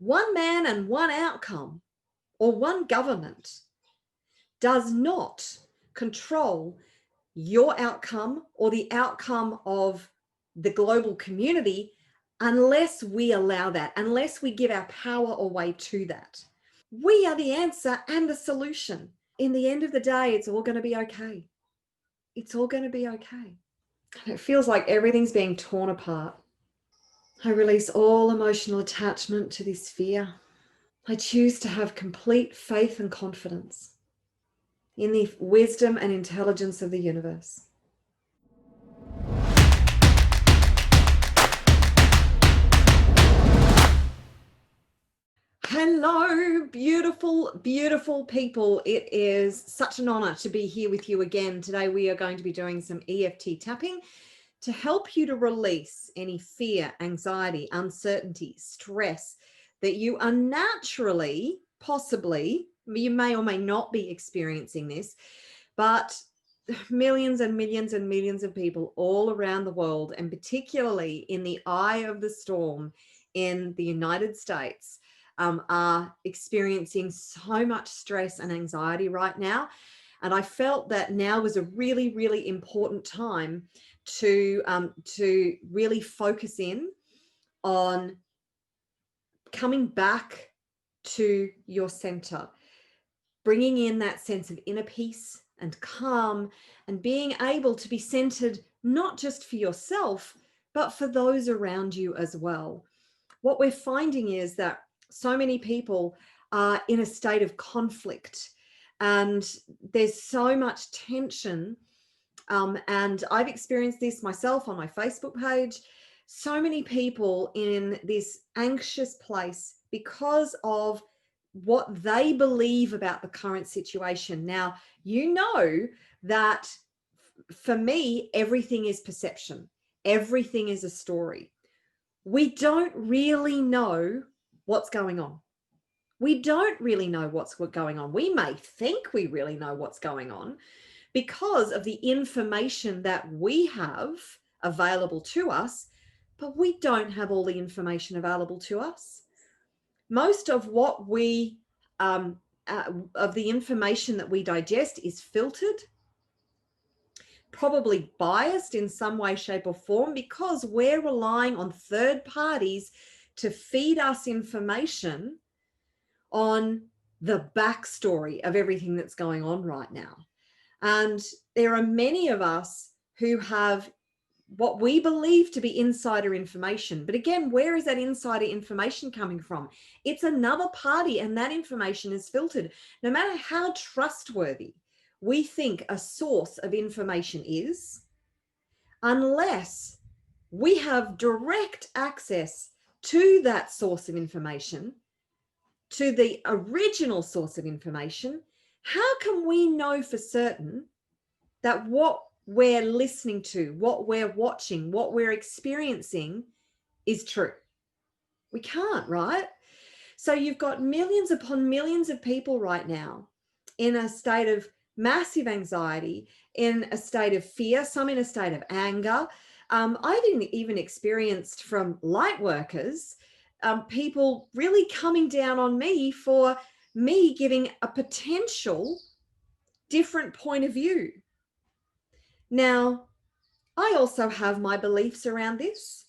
one man and one outcome or one government does not control your outcome or the outcome of the global community unless we allow that, unless we give our power away to that. We are the answer and the solution. In the end of the day, it's all going to be okay. It's all going to be okay. And it feels like everything's being torn apart. I release all emotional attachment to this fear. I choose to have complete faith and confidence in the wisdom and intelligence of the universe. Hello, beautiful, beautiful people. It is such an honor to be here with you again. Today, we are going to be doing some EFT tapping to help you to release any fear, anxiety, uncertainty, stress that you are naturally, possibly, you may or may not be experiencing this, but millions and millions and millions of people all around the world, and particularly in the eye of the storm in the United States, are experiencing so much stress and anxiety right now. And I felt that now was a really, really important time to really focus in on coming back to your center, bringing in that sense of inner peace and calm, and being able to be centered not just for yourself, but for those around you as well. What we're finding is that so many people are in a state of conflict, and there's so much tension. And I've experienced this myself on my Facebook page. So many people in this anxious place because of what they believe about the current situation. Now, you know that for me, everything is perception. Everything is a story. We don't really know what's going on. We don't really know what's going on. We may think we really know what's going on because of the information that we have available to us, but we don't have all the information available to us. Most of what we, of the information that we digest is filtered, probably biased in some way, shape, or form, because we're relying on third parties to feed us information on the backstory of everything that's going on right now. And there are many of us who have what we believe to be insider information. But again, where is that insider information coming from? It's another party, and that information is filtered. No matter how trustworthy we think a source of information is, unless we have direct access to that source of information, to the original source of information, how can we know for certain that what we're listening to, what we're watching, what we're experiencing is true? We can't, right? So you've got millions upon millions of people right now in a state of massive anxiety, in a state of fear, some in a state of anger. I've even experienced from light workers, people really coming down on me for me giving a potential different point of view. Now, I also have my beliefs around this,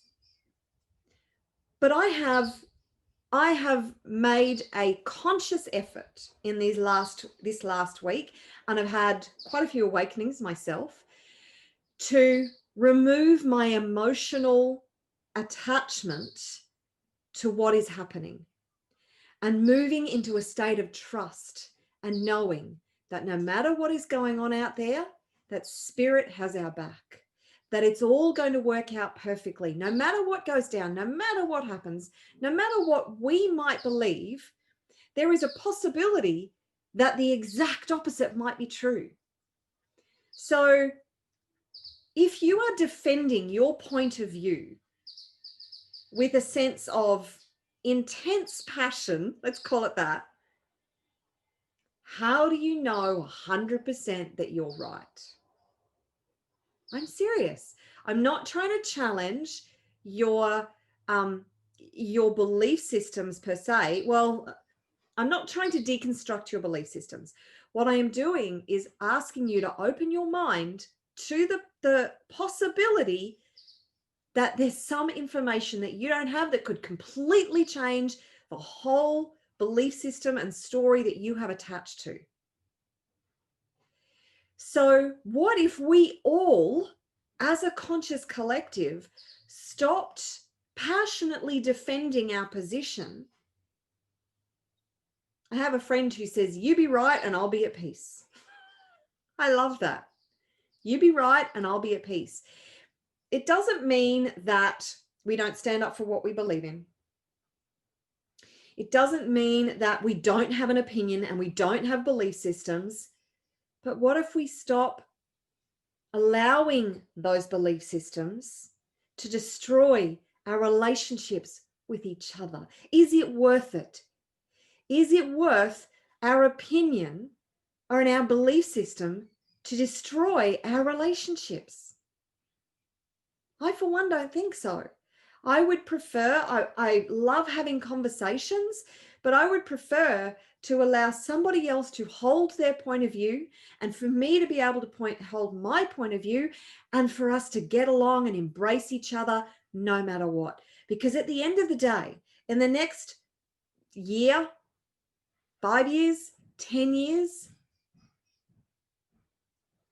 but I have made a conscious effort in this last week, and I've had quite a few awakenings myself, to remove my emotional attachment to what is happening, and moving into a state of trust and knowing that no matter what is going on out there, that spirit has our back, that it's all going to work out perfectly, no matter what goes down, no matter what happens, no matter what we might believe. There is a possibility that the exact opposite might be true. So if you are defending your point of view with a sense of intense passion, let's call it that, how do you know 100% that you're right? I'm serious. I'm not trying to challenge your your belief systems per se. Well, I'm not trying to deconstruct your belief systems. What I am doing is asking you to open your mind to the possibility that there's some information that you don't have that could completely change the whole belief system and story that you have attached to. So what if we all, as a conscious collective, stopped passionately defending our position? I have a friend who says, you be right and I'll be at peace. I love that. You be right and I'll be at peace. It doesn't mean that we don't stand up for what we believe in. It doesn't mean that we don't have an opinion and we don't have belief systems. But what if we stop allowing those belief systems to destroy our relationships with each other? Is it worth it? Is it worth our opinion or in our belief system to destroy our relationships? I, for one, don't think so. I would prefer, I love having conversations, but I would prefer to allow somebody else to hold their point of view and for me to be able to hold my point of view and for us to get along and embrace each other no matter what. Because at the end of the day, in the next year, 5 years, 10 years,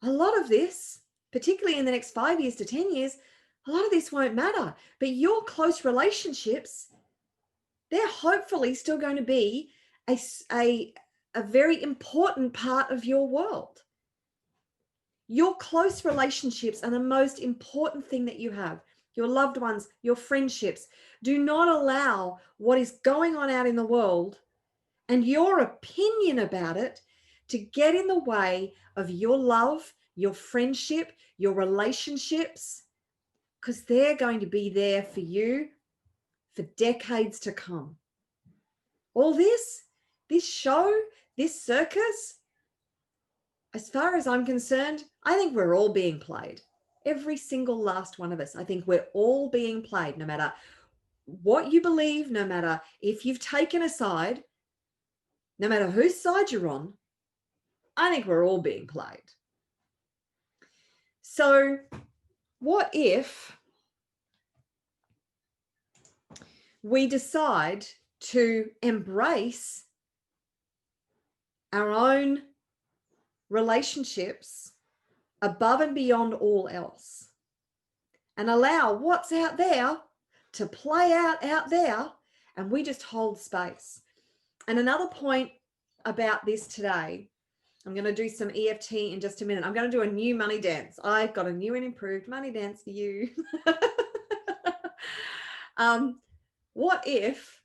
a lot of this, particularly in the next 5 years to 10 years, a lot of this won't matter. But your close relationships, they're hopefully still going to be a very important part of your world. Your close relationships are the most important thing that you have. Your loved ones, your friendships. Do not allow what is going on out in the world and your opinion about it to get in the way of your love, your friendship, your relationships, because they're going to be there for you for decades to come. All this show, this circus, as far as I'm concerned, I think we're all being played. Every single last one of us. I think we're all being played, no matter what you believe, no matter if you've taken a side, no matter whose side you're on. I think we're all being played. So what if we decide to embrace our own relationships above and beyond all else and allow what's out there to play out there, and we just hold space? And another point about this today, I'm going to do some EFT in just a minute. I'm going to do a new money dance. I've got a new and improved money dance for you. What if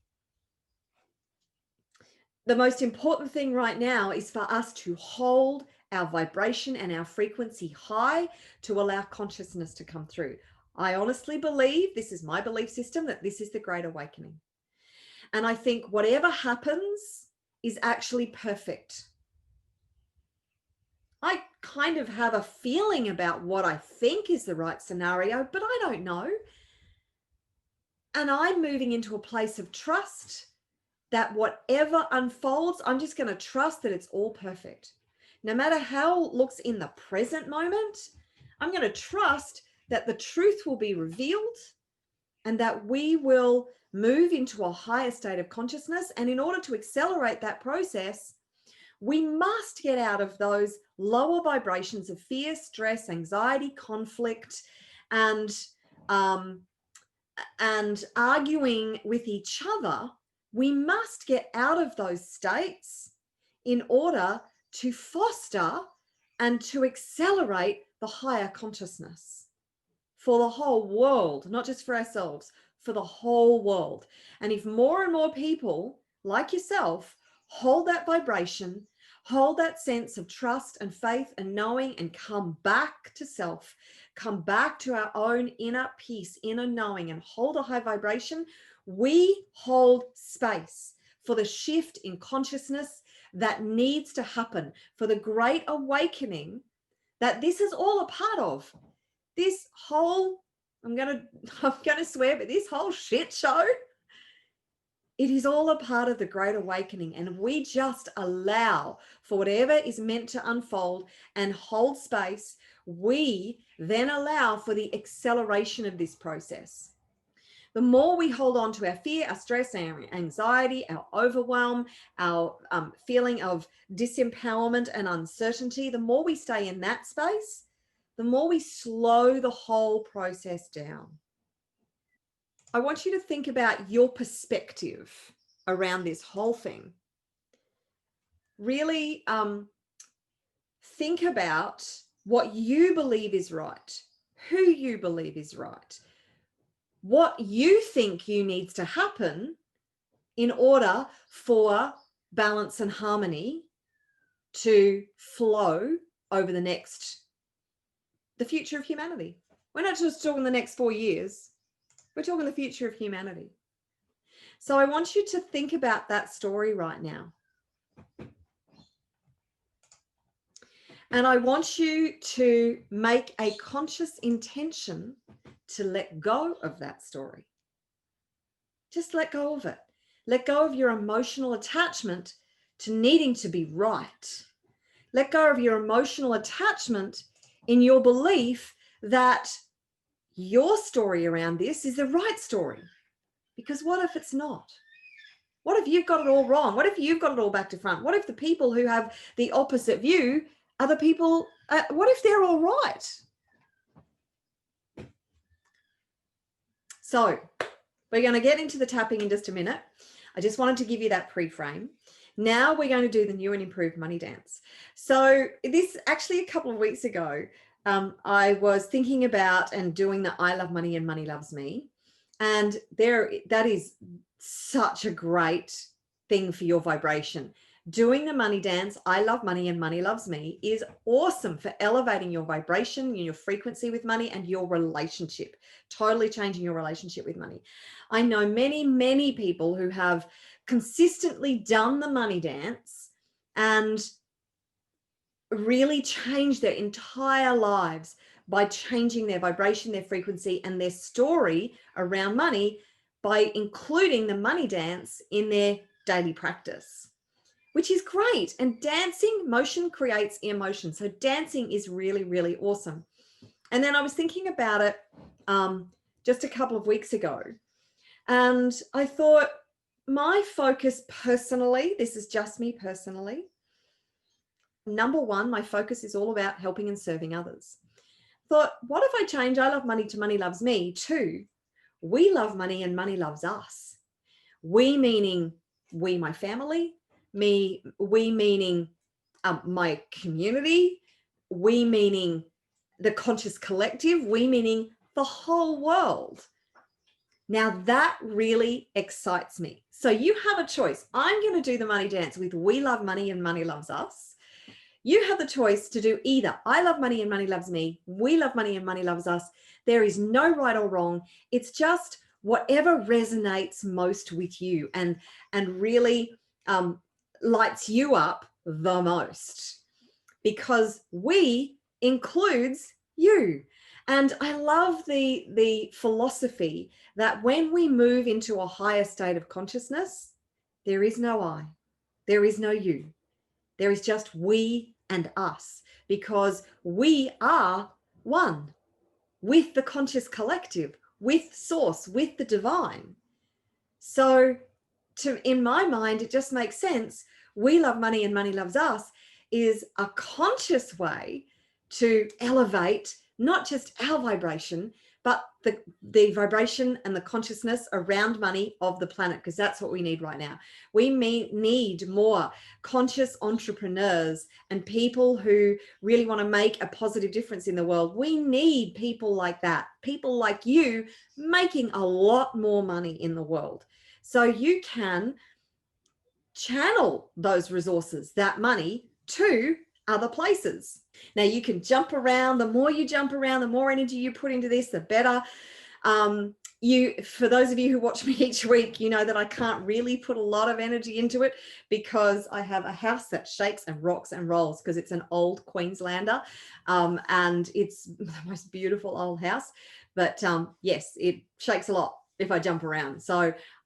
the most important thing right now is for us to hold our vibration and our frequency high to allow consciousness to come through? I honestly believe, this is my belief system, that this is the Great Awakening. And I think whatever happens is actually perfect. I kind of have a feeling about what I think is the right scenario, but I don't know. And I'm moving into a place of trust that whatever unfolds, I'm just going to trust that it's all perfect. No matter how it looks in the present moment, I'm going to trust that the truth will be revealed and that we will move into a higher state of consciousness. And in order to accelerate that process, we must get out of those lower vibrations of fear, stress, anxiety, conflict, and arguing with each other. We must get out of those states in order to foster and to accelerate the higher consciousness for the whole world, not just for ourselves, for the whole world. And if more and more people like yourself hold that vibration, hold that sense of trust and faith and knowing, and come back to self, come back to our own inner peace, inner knowing, and hold a high vibration, we hold space for the shift in consciousness that needs to happen, for the Great Awakening that this is all a part of. This whole, I'm gonna swear, but this whole shit show It is all a part of the Great Awakening, and we just allow for whatever is meant to unfold and hold space. We then allow for the acceleration of this process. The more we hold on to our fear, our stress, our anxiety, our overwhelm, our feeling of disempowerment and uncertainty, the more we stay in that space, the more we slow the whole process down. I want you to think about your perspective around this whole thing. Really think about what you believe is right, who you believe is right, what you think you needs to happen in order for balance and harmony to flow over the future of humanity. We're not just talking the next 4 years. We're talking the future of humanity. So I want you to think about that story right now. And I want you to make a conscious intention to let go of that story. Just let go of it. Let go of your emotional attachment to needing to be right. Let go of your emotional attachment in your belief that your story around this is the right story. Because what if it's not? What if you've got it all wrong? What if you've got it all back to front? What if the people who have the opposite view are the people, what if they're all right? So we're going to get into the tapping in just a minute. I just wanted to give you that pre-frame. Now we're going to do the new and improved money dance. So this actually a couple of weeks ago, I was thinking about and doing the I Love Money and Money Loves Me. And that is such a great thing for your vibration. Doing the money dance, I Love Money and Money Loves Me, is awesome for elevating your vibration, your frequency with money, and your relationship, totally changing your relationship with money. I know many, many people who have consistently done the money dance and really changed their entire lives by changing their vibration, their frequency, and their story around money by including the money dance in their daily practice, which is great. And dancing, motion creates emotion. So dancing is really, really awesome. And then I was thinking about it just a couple of weeks ago, and I thought my focus personally, this is just me personally, number one, my focus is all about helping and serving others. Thought, what if I change I Love Money to Money Loves Me to We Love Money and Money Loves Us? We meaning we, my family, we meaning my community, we meaning the conscious collective, we meaning the whole world. Now that really excites me. So you have a choice. I'm going to do the money dance with We Love Money and Money Loves Us. You have the choice to do either I Love Money and Money Loves Me, We Love Money and Money Loves Us. There is no right or wrong. It's just whatever resonates most with you and really lights you up the most, because we includes you. And I love the philosophy that when we move into a higher state of consciousness, there is no I, there is no you. There is just we and us, because we are one with the conscious collective, with source, with the divine. So in my mind, it just makes sense. We Love Money and Money Loves Us is a conscious way to elevate not just our vibration, but the vibration and the consciousness around money of the planet, because that's what we need right now. We need more conscious entrepreneurs and people who really want to make a positive difference in the world. We need people like that, people like you making a lot more money in the world. So you can channel those resources, that money, to other places. Now you can jump around. The more you jump around, the more energy you put into this, the better. For those of you who watch me each week, you know that I can't really put a lot of energy into it because I have a house that shakes and rocks and rolls, because it's an old Queenslander, and it's the most beautiful old house. But yes, it shakes a lot if I jump around. So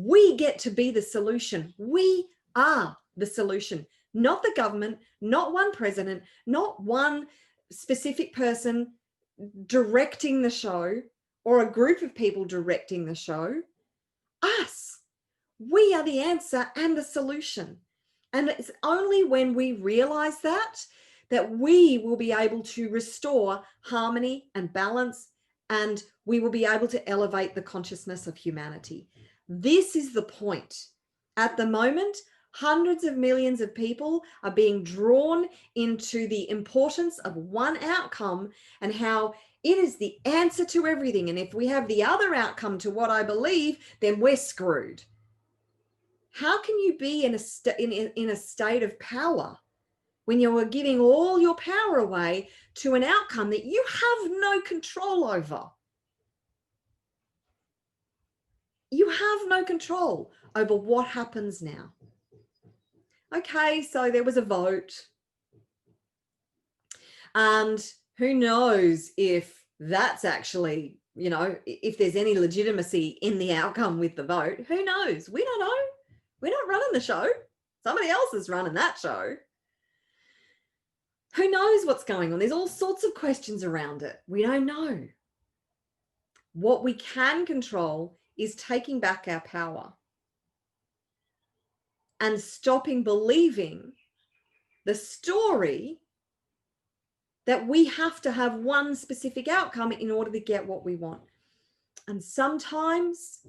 We get to be the solution. We are the solution, not the government, not one president, not one specific person directing the show or a group of people directing the show. Us. We are the answer and the solution. And it's only when we realize that we will be able to restore harmony and balance, and we will be able to elevate the consciousness of humanity. This is the point. At the moment, hundreds of millions of people are being drawn into the importance of one outcome and how it is the answer to everything. And if we have the other outcome to what I believe, then we're screwed. How can you be in a state of power when you are giving all your power away to an outcome that you have no control over? You have no control over what happens now. Okay, so there was a vote. And who knows if that's actually, if there's any legitimacy in the outcome with the vote. Who knows? We don't know. We're not running the show. Somebody else is running that show. Who knows what's going on? There's all sorts of questions around it. We don't know. What we can control is taking back our power and stopping believing the story that we have to have one specific outcome in order to get what we want. And sometimes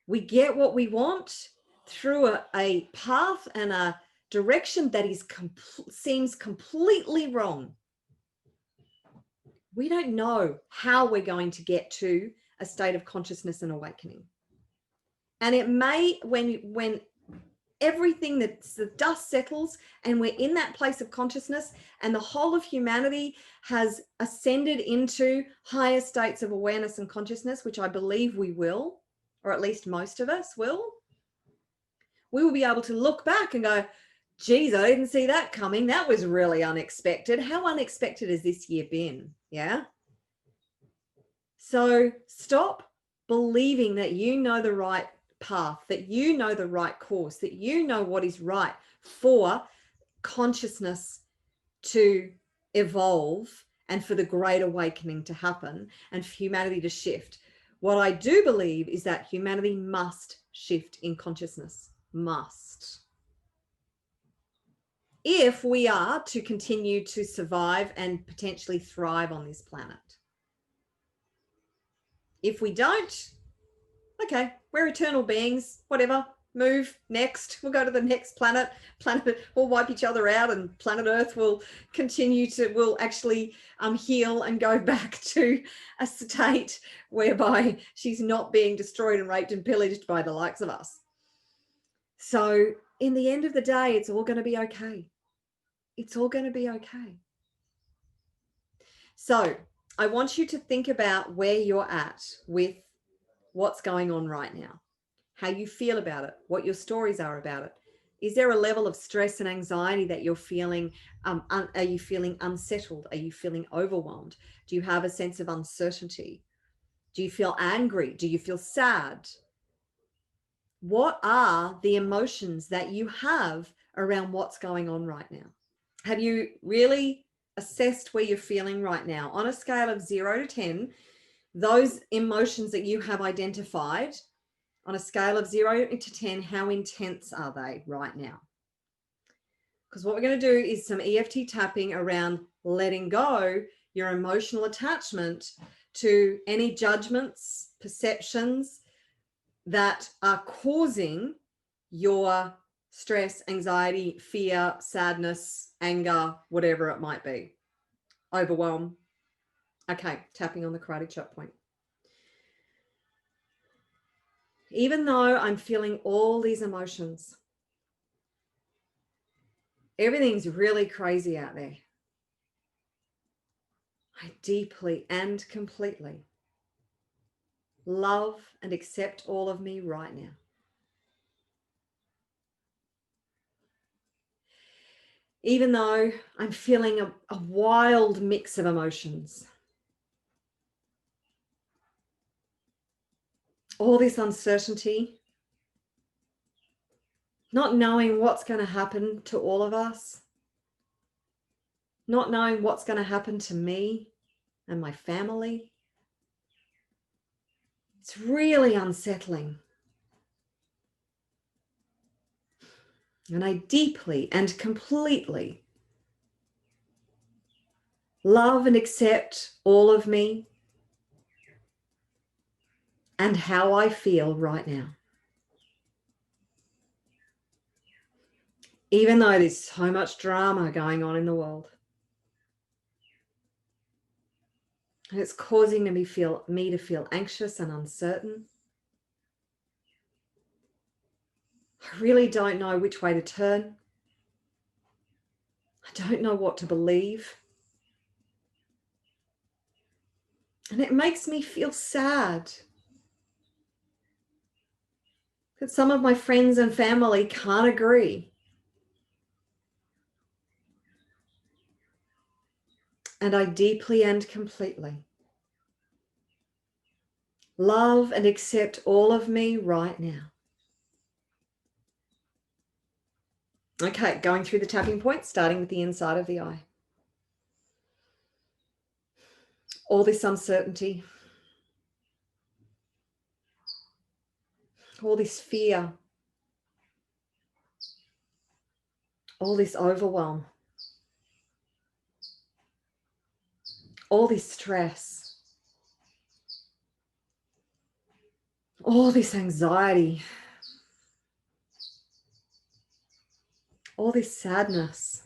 we get what we want through a path and a direction that seems completely wrong. We don't know how we're going to get to a state of consciousness and awakening. And it may, when everything, the dust settles and we're in that place of consciousness and the whole of humanity has ascended into higher states of awareness and consciousness, which I believe we will, or at least most of us will, we will be able to look back and go, geez, I didn't see that coming. That was really unexpected. How unexpected has this year been? Yeah. So stop believing that you know the right path, that you know the right course, that you know what is right for consciousness to evolve and for the great awakening to happen and for humanity to shift. What I do believe is that humanity must shift in consciousness, must. If we are to continue to survive and potentially thrive on this planet. If we don't, okay, we're eternal beings, whatever, move next. We'll go to the next planet. We'll wipe each other out and planet Earth will will actually heal and go back to a state whereby she's not being destroyed and raped and pillaged by the likes of us. So in the end of the day, it's all going to be okay. It's all going to be okay. So I want you to think about where you're at with what's going on right now, how you feel about it, what your stories are about it. Is there a level of stress and anxiety that you're feeling? Are you feeling unsettled? Are you feeling overwhelmed? Do you have a sense of uncertainty? Do you feel angry? Do you feel sad? What are the emotions that you have around what's going on right now? Have you really assessed where you're feeling right now? On a scale of 0 to 10, those emotions that you have identified, on a scale of 0 to 10, how intense are they right now? Because what we're going to do is some EFT tapping around letting go your emotional attachment to any judgments, perceptions that are causing your stress, anxiety, fear, sadness, anger, whatever it might be, overwhelm. Okay, tapping on the karate chop point. Even though I'm feeling all these emotions, everything's really crazy out there, I deeply and completely love and accept all of me right now. Even though I'm feeling a wild mix of emotions, all this uncertainty, not knowing what's going to happen to all of us, not knowing what's going to happen to me and my family. It's really unsettling. And I deeply and completely love and accept all of me and how I feel right now. Even though there's so much drama going on in the world. And it's causing me to feel anxious and uncertain. I really don't know which way to turn. I don't know what to believe. And it makes me feel sad that some of my friends and family can't agree. And I deeply and completely love and accept all of me right now. Okay, going through the tapping points, starting with the inside of the eye. All this uncertainty, all this fear, all this overwhelm, all this stress, all this anxiety, all this sadness,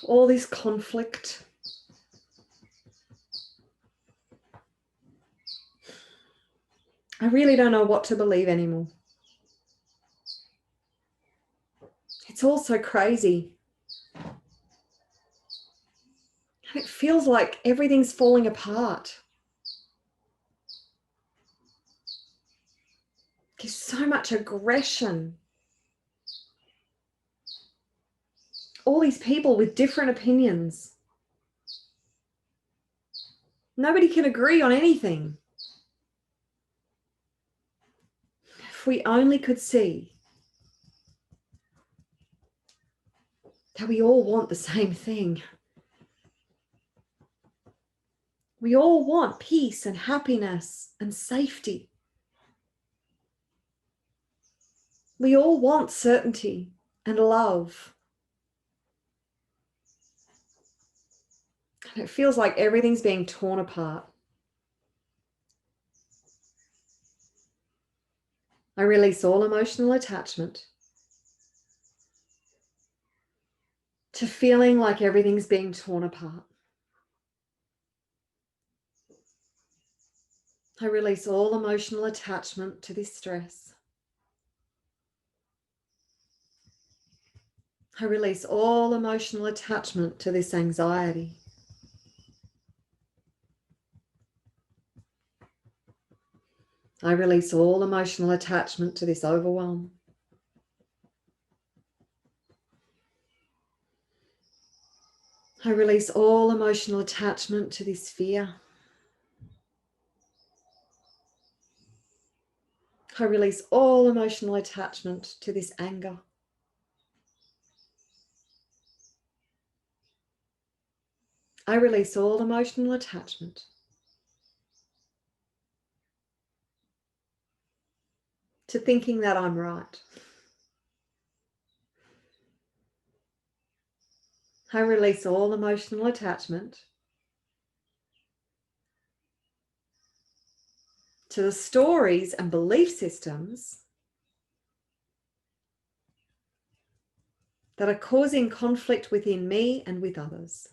all this conflict, I really don't know what to believe anymore. It's all so crazy. And it feels like everything's falling apart. There's so much aggression. All these people with different opinions. Nobody can agree on anything. If we only could see that we all want the same thing. We all want peace and happiness and safety. We all want certainty and love. And it feels like everything's being torn apart. I release all emotional attachment to feeling like everything's being torn apart. I release all emotional attachment to this stress. I release all emotional attachment to this anxiety. I release all emotional attachment to this overwhelm. I release all emotional attachment to this fear. I release all emotional attachment to this anger. I release all emotional attachment to thinking that I'm right. I release all emotional attachment to the stories and belief systems that are causing conflict within me and with others.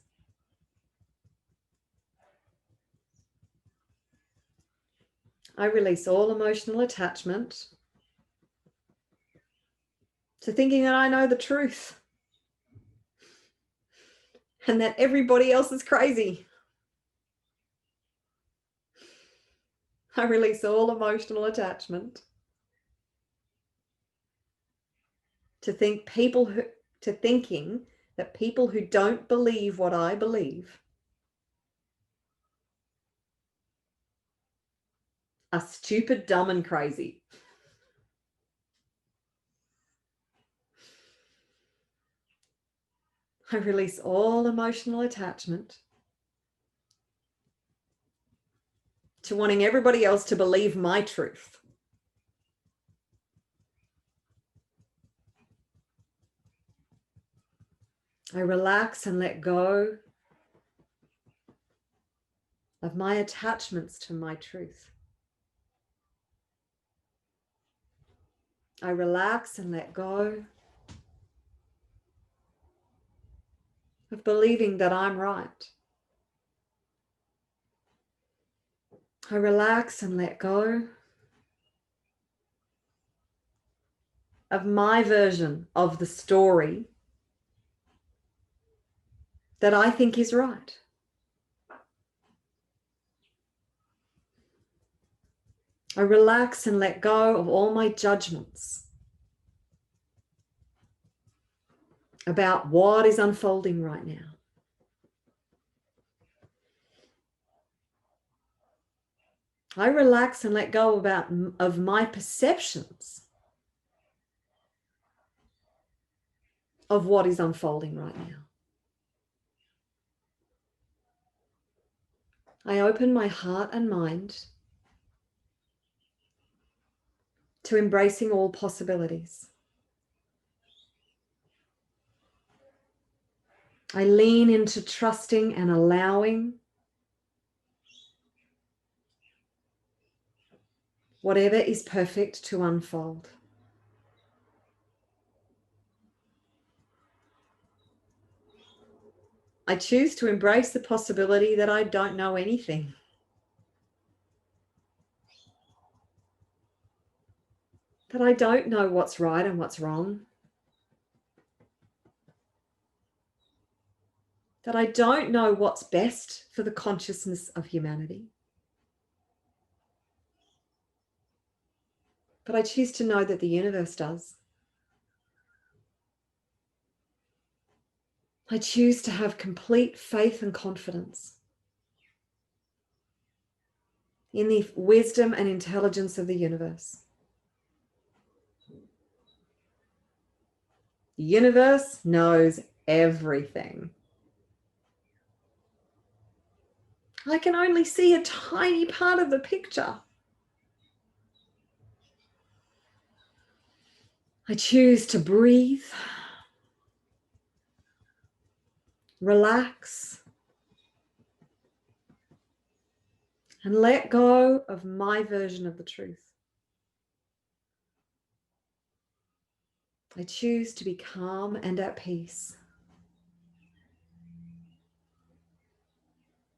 I release all emotional attachment to thinking that I know the truth and that everybody else is crazy. I release all emotional attachment to thinking that people who don't believe what I believe are stupid, dumb, and crazy. I release all emotional attachment to wanting everybody else to believe my truth. I relax and let go of my attachments to my truth. I relax and let go of believing that I'm right. I relax and let go of my version of the story that I think is right. I relax and let go of all my judgments about what is unfolding right now. I relax and let go of my perceptions of what is unfolding right now. I open my heart and mind to embracing all possibilities. I lean into trusting and allowing whatever is perfect to unfold. I choose to embrace the possibility that I don't know anything. That I don't know what's right and what's wrong. That I don't know what's best for the consciousness of humanity. But I choose to know that the universe does. I choose to have complete faith and confidence in the wisdom and intelligence of the universe. The universe knows everything. I can only see a tiny part of the picture. I choose to breathe, relax, and let go of my version of the truth. I choose to be calm and at peace.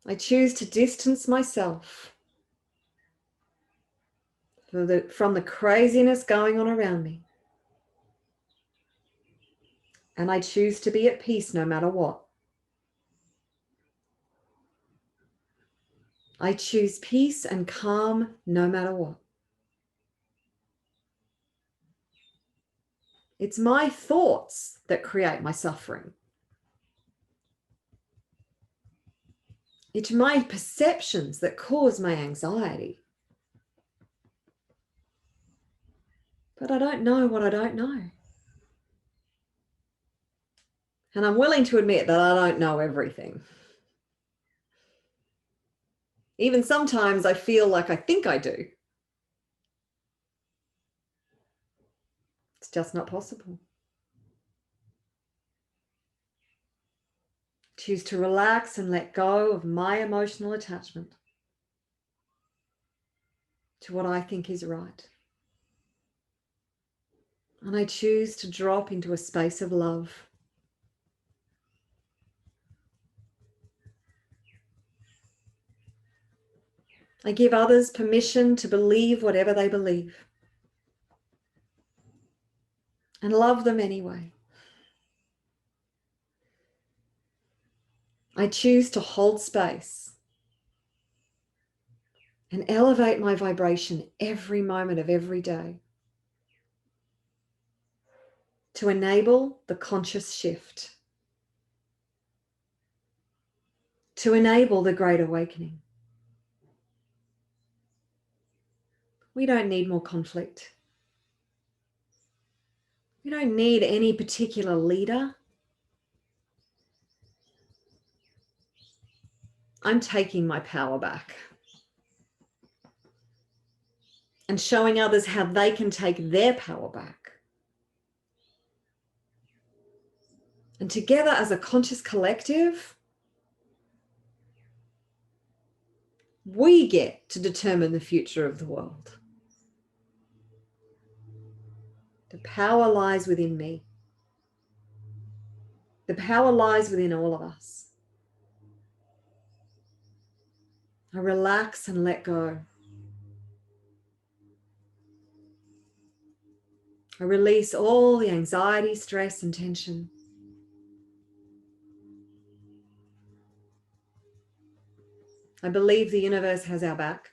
I choose to distance myself from the craziness going on around me. And I choose to be at peace no matter what. I choose peace and calm no matter what. It's my thoughts that create my suffering. It's my perceptions that cause my anxiety. But I don't know what I don't know. And I'm willing to admit that I don't know everything. Even sometimes I feel like I think I do. It's just not possible. Choose to relax and let go of my emotional attachment to what I think is right. And I choose to drop into a space of love. I give others permission to believe whatever they believe and love them anyway. I choose to hold space and elevate my vibration every moment of every day to enable the conscious shift, to enable the great awakening. We don't need more conflict. We don't need any particular leader. I'm taking my power back. And showing others how they can take their power back. And together as a conscious collective, we get to determine the future of the world. The power lies within me. The power lies within all of us. I relax and let go. I release all the anxiety, stress, and tension. I believe the universe has our back.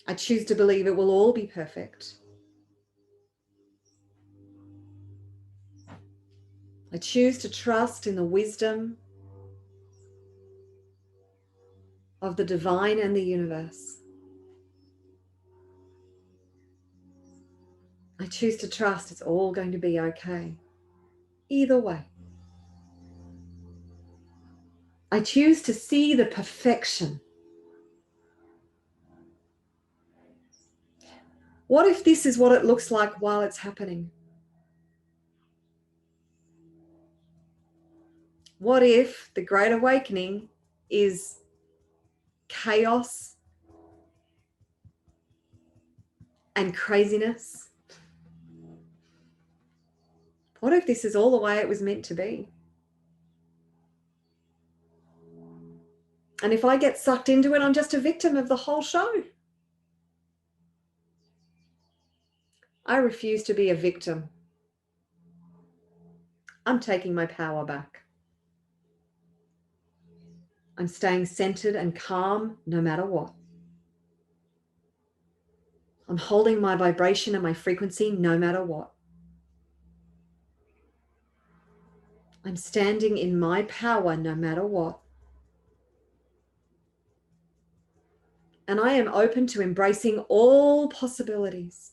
I choose to believe it will all be perfect. I choose to trust in the wisdom of the divine and the universe. I choose to trust it's all going to be okay. Either way. I choose to see the perfection. What if this is what it looks like while it's happening? What if the Great Awakening is chaos and craziness? What if this is all the way it was meant to be? And if I get sucked into it, I'm just a victim of the whole show. I refuse to be a victim. I'm taking my power back. I'm staying centered and calm no matter what. I'm holding my vibration and my frequency no matter what. I'm standing in my power no matter what. And I am open to embracing all possibilities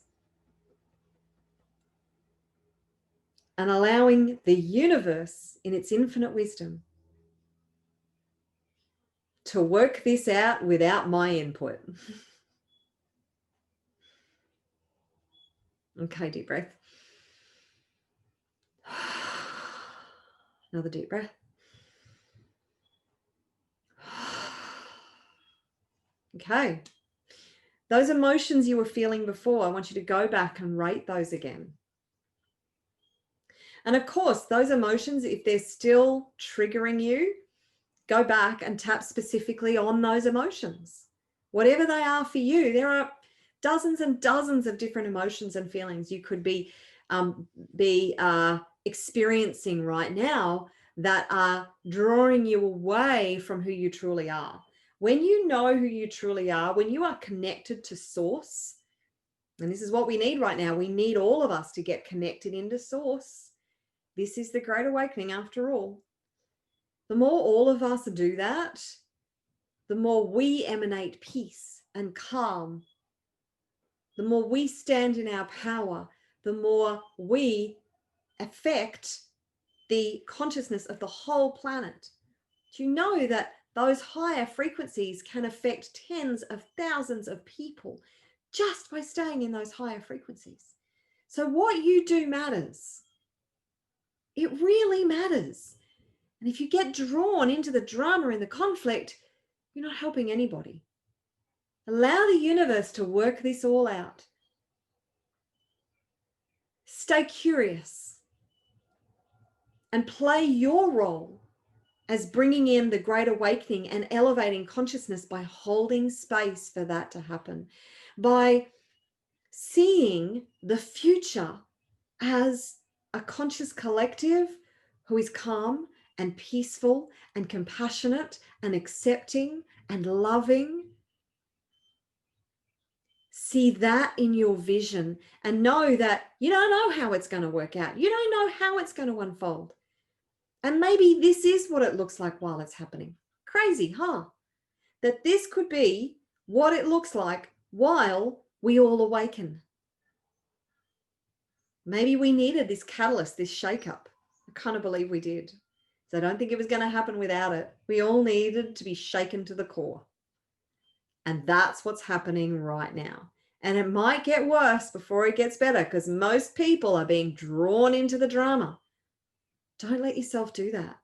and allowing the universe in its infinite wisdom to work this out without my input. Okay, deep breath. Another deep breath. Okay. Those emotions you were feeling before, I want you to go back and rate those again. And of course, those emotions, if they're still triggering you, go back and tap specifically on those emotions. Whatever they are for you, there are dozens and dozens of different emotions and feelings you could be experiencing right now that are drawing you away from who you truly are. When you know who you truly are, when you are connected to source, and this is what we need right now, we need all of us to get connected into source. This is the Great Awakening after all. The more all of us do that, the more we emanate peace and calm. The more we stand in our power, the more we affect the consciousness of the whole planet. Do you know that those higher frequencies can affect tens of thousands of people just by staying in those higher frequencies? So what you do matters. It really matters. And if you get drawn into the drama and the conflict, you're not helping anybody. Allow the universe to work this all out. Stay curious and play your role as bringing in the Great Awakening and elevating consciousness by holding space for that to happen, by seeing the future as a conscious collective who is calm and peaceful and compassionate and accepting and loving. See that in your vision and know that you don't know how it's going to work out. You don't know how it's going to unfold. And maybe this is what it looks like while it's happening. Crazy, huh? That this could be what it looks like while we all awaken. Maybe we needed this catalyst, this shakeup. I kind of believe we did. So I don't think it was going to happen without it. We all needed to be shaken to the core. And that's what's happening right now. And it might get worse before it gets better, because most people are being drawn into the drama. Don't let yourself do that.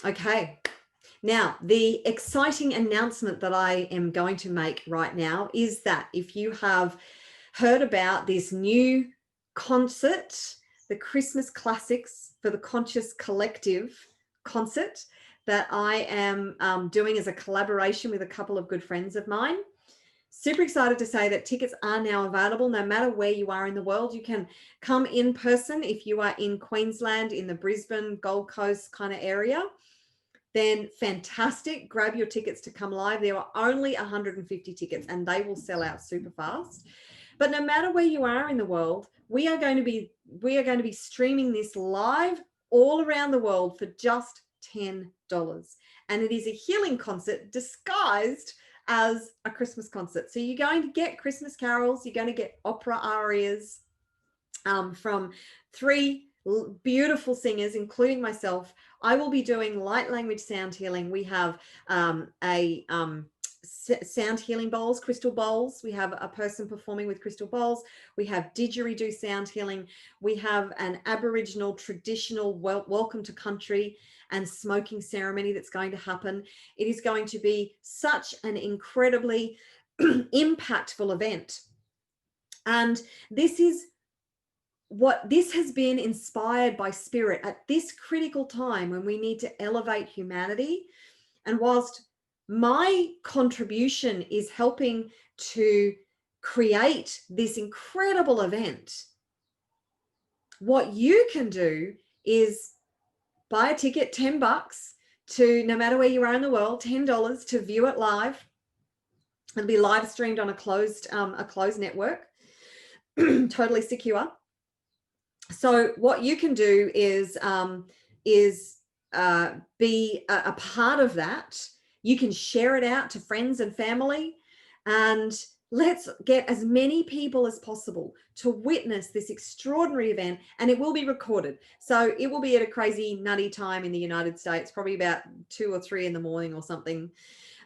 Okay. Now, the exciting announcement that I am going to make right now is that if you have heard about this new concert, the Christmas Classics for the Conscious Collective concert that I am doing as a collaboration with a couple of good friends of mine. Super excited to say that tickets are now available no matter where you are in the world. You can come in person if you are in Queensland, in the Brisbane, Gold Coast kind of area. Then fantastic, grab your tickets to come live. There are only 150 tickets and they will sell out super fast. But no matter where you are in the world, we are going to be streaming this live all around the world for just $10. And it is a healing concert disguised as a Christmas concert. So you're going to get Christmas carols, you're going to get opera arias from 3 beautiful singers, including myself. I will be doing light language sound healing. We have sound healing bowls, crystal bowls. We have a person performing with crystal bowls. We have didgeridoo sound healing. We have an Aboriginal traditional welcome to country and smoking ceremony that's going to happen. It is going to be such an incredibly impactful event. And this has been inspired by spirit at this critical time when we need to elevate humanity. And whilst my contribution is helping to create this incredible event, what you can do is buy a ticket, $10 to, no matter where you are in the world, $10 to view it live. It'll be live streamed on a closed network, totally secure. So what you can do is be a part of that. You can share it out to friends and family, and let's get as many people as possible to witness this extraordinary event. And it will be recorded. So it will be at a crazy nutty time in the United States, probably about 2 or 3 in the morning or something.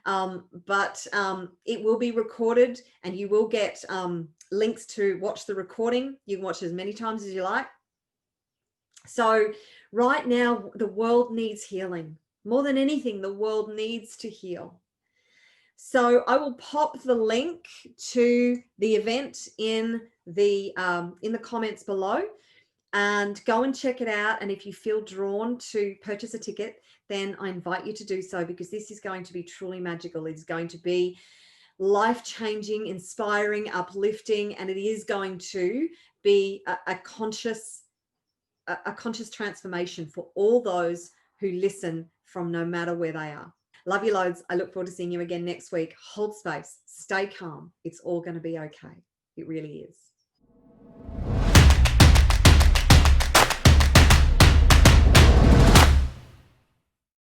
But it will be recorded, and you will get links to watch the recording. You can watch it as many times as you like. So right now, the world needs healing. More than anything, the world needs to heal. So I will pop the link to the event in the comments below, and go and check it out. And if you feel drawn to purchase a ticket, then I invite you to do so, because this is going to be truly magical. It's going to be life-changing, inspiring, uplifting, and it is going to be a conscious transformation for all those who listen from no matter where they are. Love you loads. I look forward to seeing you again next week. Hold space, stay calm. It's all going to be okay. It really is.